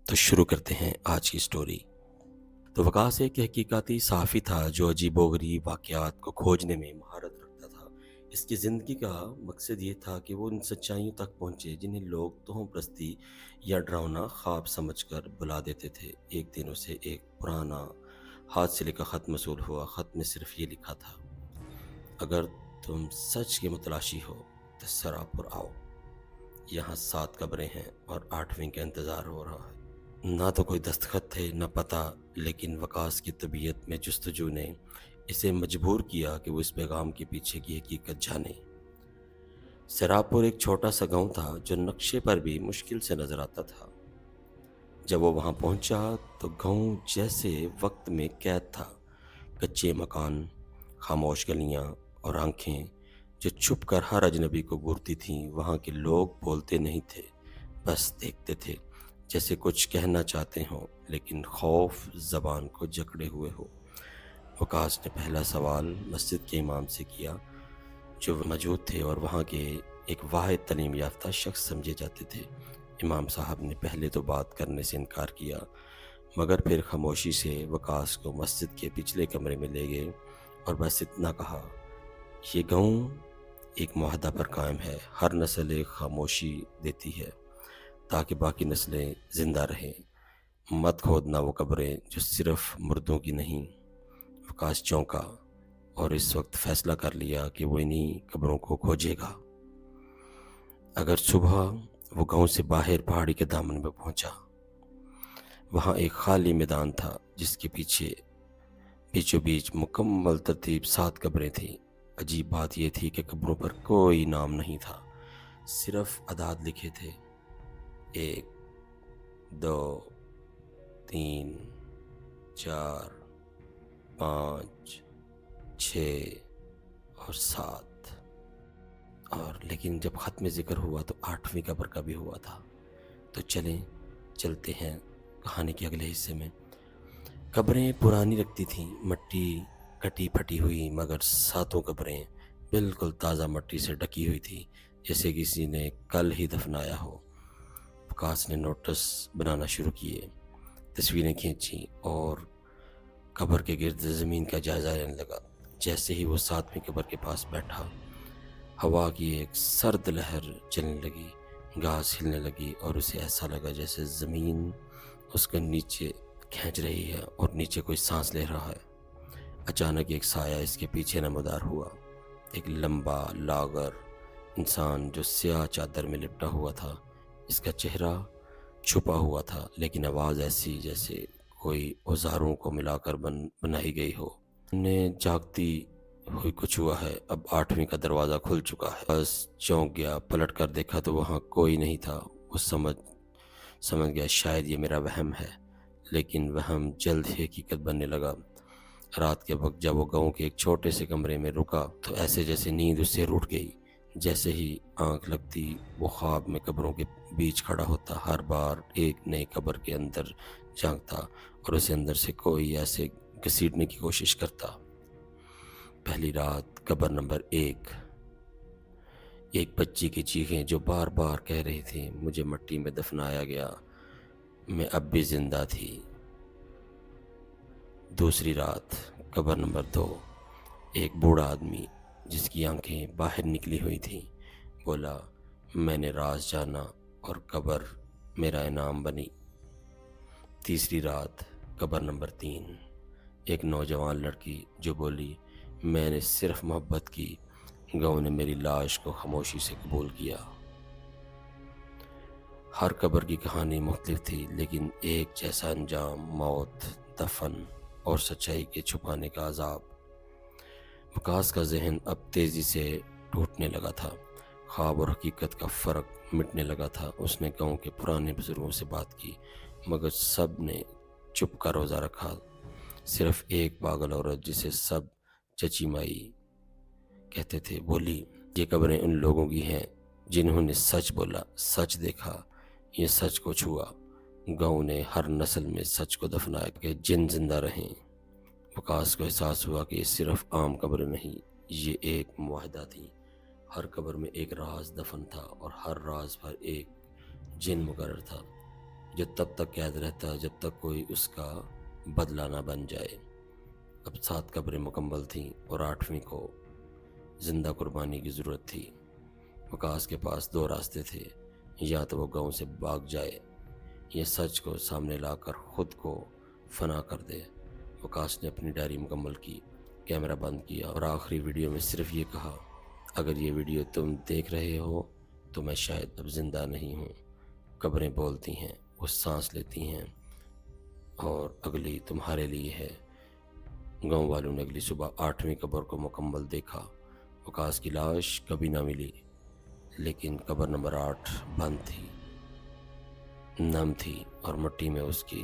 تو شروع کرتے ہیں آج کی سٹوری۔ تو وکاس ایک حقیقاتی صحافی تھا جو عجیب و غریب واقعات کو کھوجنے میں مہارت رکھتا تھا۔ اس کی زندگی کا مقصد یہ تھا کہ وہ ان سچائیوں تک پہنچے جنہیں لوگ توہم پرستی یا ڈراؤنا خواب سمجھ کر بلا دیتے تھے۔ ایک دن اسے ایک پرانا ہاتھ سے لکھا خط موصول ہوا۔ خط میں صرف یہ لکھا تھا: اگر تم سچ کے متلاشی ہو تو سراپور آؤ، یہاں 7 قبریں ہیں اور 8ویں کا انتظار ہو رہا ہے۔ نہ تو کوئی دستخط تھے نہ پتہ، لیکن وکاس کی طبیعت میں جستجو نے اسے مجبور کیا کہ وہ اس پیغام کے پیچھے کی حقیقت جانے۔ سراپور ایک چھوٹا سا گاؤں تھا جو نقشے پر بھی مشکل سے نظر آتا تھا۔ جب وہ وہاں پہنچا تو گاؤں جیسے وقت میں قید تھا۔ کچے مکان، خاموش گلیاں اور آنکھیں جو چھپ کر ہر اجنبی کو گورتی تھیں۔ وہاں کے لوگ بولتے نہیں تھے، بس دیکھتے تھے، جیسے کچھ کہنا چاہتے ہوں لیکن خوف زبان کو جکڑے ہوئے ہو۔ وکاس نے پہلا سوال مسجد کے امام سے کیا جو موجود تھے اور وہاں کے ایک واحد تعلیم یافتہ شخص سمجھے جاتے تھے۔ امام صاحب نے پہلے تو بات کرنے سے انکار کیا، مگر پھر خاموشی سے وکاس کو مسجد کے پچھلے کمرے میں لے گئے اور بس اتنا کہا: یہ گاؤں ایک معاہدہ پر قائم ہے، ہر نسل ایک خاموشی دیتی ہے تاکہ باقی نسلیں زندہ رہیں۔ مت کھودنا وہ قبریں جو صرف مردوں کی نہیں۔ وکاس چونکا اور اس وقت فیصلہ کر لیا کہ وہ انہی قبروں کو کھوجے گا۔ اگر صبح وہ گاؤں سے باہر پہاڑی کے دامن میں پہنچا، وہاں ایک خالی میدان تھا جس کے بیچوں بیچ مکمل ترتیب 7 قبریں تھیں۔ عجیب بات یہ تھی کہ قبروں پر کوئی نام نہیں تھا، صرف اعداد لکھے تھے: 1 2 3 4 5 6 اور 7۔ اور لیکن جب خط میں ذکر ہوا تو 8ویں قبر کا بھی ہوا تھا۔ تو چلتے ہیں کہانی کے اگلے حصے میں۔ قبریں پرانی لگتی تھیں، مٹی کٹی پھٹی ہوئی، مگر 7 قبریں بالکل تازہ مٹی سے ڈکی ہوئی تھی، جیسے کسی نے کل ہی دفنایا ہو۔ وکاس نے نوٹس بنانا شروع کیے، تصویریں کھینچیں اور قبر کے گرد زمین کا جائزہ لینے لگا۔ جیسے ہی وہ 7ویں قبر کے پاس بیٹھا، ہوا کی ایک سرد لہر چلنے لگی، گھاس ہلنے لگی اور اسے ایسا لگا جیسے زمین اس کو نیچے کھینچ رہی ہے اور نیچے کوئی سانس لے رہا ہے۔ اچانک ایک سایہ اس کے پیچھے نمودار ہوا، ایک لمبا لاغر انسان جو سیاہ چادر میں لپٹا ہوا تھا۔ اس کا چہرہ چھپا ہوا تھا، لیکن آواز ایسی جیسے کوئی اوزاروں کو ملا کر بنائی گئی ہو۔ نے جاگتی ہوئی کچھ ہوا ہے، اب 8ویں کا دروازہ کھل چکا ہے۔ بس چونک گیا، پلٹ کر دیکھا تو وہاں کوئی نہیں تھا۔ وہ سمجھ گیا شاید یہ میرا وہم ہے، لیکن وہم جلد ہی حقیقت بننے لگا۔ رات کے وقت جب وہ گاؤں کے ایک چھوٹے سے کمرے میں رکا تو ایسے جیسے نیند اس سے روٹ گئی۔ جیسے ہی آنکھ لگتی وہ خواب میں قبروں کے بیچ کھڑا ہوتا، ہر بار ایک نئی قبر کے اندر جھانکتا اور اسے اندر سے کوئی ایسے گھسیٹنے کی کوشش کرتا۔ پہلی رات، قبر نمبر 1۔ ایک بچی کی چیخیں جو بار بار کہہ رہی تھی: مجھے مٹی میں دفنایا گیا، میں اب بھی زندہ تھی۔ دوسری رات، قبر نمبر 2۔ ایک بوڑھا آدمی جس کی آنکھیں باہر نکلی ہوئی تھیں بولا: میں نے راز جانا اور قبر میرا انعام بنی۔ تیسری رات، قبر نمبر 3۔ ایک نوجوان لڑکی جو بولی: میں نے صرف محبت کی، گاؤں نے میری لاش کو خاموشی سے قبول کیا۔ ہر قبر کی کہانی مختلف تھی، لیکن ایک جیسا انجام: موت، دفن اور سچائی کے چھپانے کا عذاب۔ وکاس کا ذہن اب تیزی سے ٹوٹنے لگا تھا، خواب اور حقیقت کا فرق مٹنے لگا تھا۔ اس نے گاؤں کے پرانے بزرگوں سے بات کی، مگر سب نے چپ کا روزہ رکھا۔ صرف ایک پاگل عورت جسے سب چچی مائی کہتے تھے بولی: یہ قبریں ان لوگوں کی ہیں جنہوں نے سچ بولا، سچ دیکھا، یہ سچ کو چھوا۔ گاؤں نے ہر نسل میں سچ کو دفنایا کہ جن زندہ رہیں۔ وکاس کو احساس ہوا کہ یہ صرف عام قبر نہیں، یہ ایک معاہدہ تھی۔ ہر قبر میں ایک راز دفن تھا اور ہر راز پر ایک جن مقرر تھا۔ جو تب تک قید رہتا جب تک کوئی اس کا بدلہ نہ بن جائے۔ اب 7 قبریں مکمل تھیں اور 8ویں کو زندہ قربانی کی ضرورت تھی۔ وقاص کے پاس 2 راستے تھے، یا تو وہ گاؤں سے بھاگ جائے یا سچ کو سامنے لا کر خود کو فنا کر دے۔ وقاص نے اپنی ڈائری مکمل کی، کیمرہ بند کیا اور آخری ویڈیو میں صرف یہ کہا، اگر یہ ویڈیو تم دیکھ رہے ہو تو میں شاید اب زندہ نہیں ہوں۔ قبریں بولتی ہیں، وہ سانس لیتی ہیں، اور اگلی تمہارے لیے ہے۔ گاؤں والوں نے اگلی صبح 8ویں قبر کو مکمل دیکھا۔ وقاص کی لاش کبھی نہ ملی، لیکن قبر نمبر 8 بند تھی، نم تھی، اور مٹی میں اس کی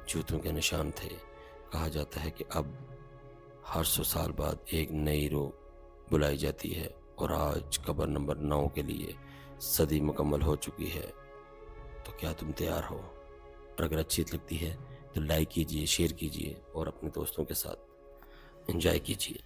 جوتوں کے نشان تھے۔ کہا جاتا ہے کہ اب ہر 100 سال بعد ایک نئی روح بلائی جاتی ہے، اور آج قبر نمبر 9 کے لیے صدی مکمل ہو چکی ہے۔ تو کیا تم تیار ہو؟ اور اگر اچھی لگتی ہے تو لائک کیجئے، شیئر کیجئے اور اپنے دوستوں کے ساتھ انجوائے کیجئے۔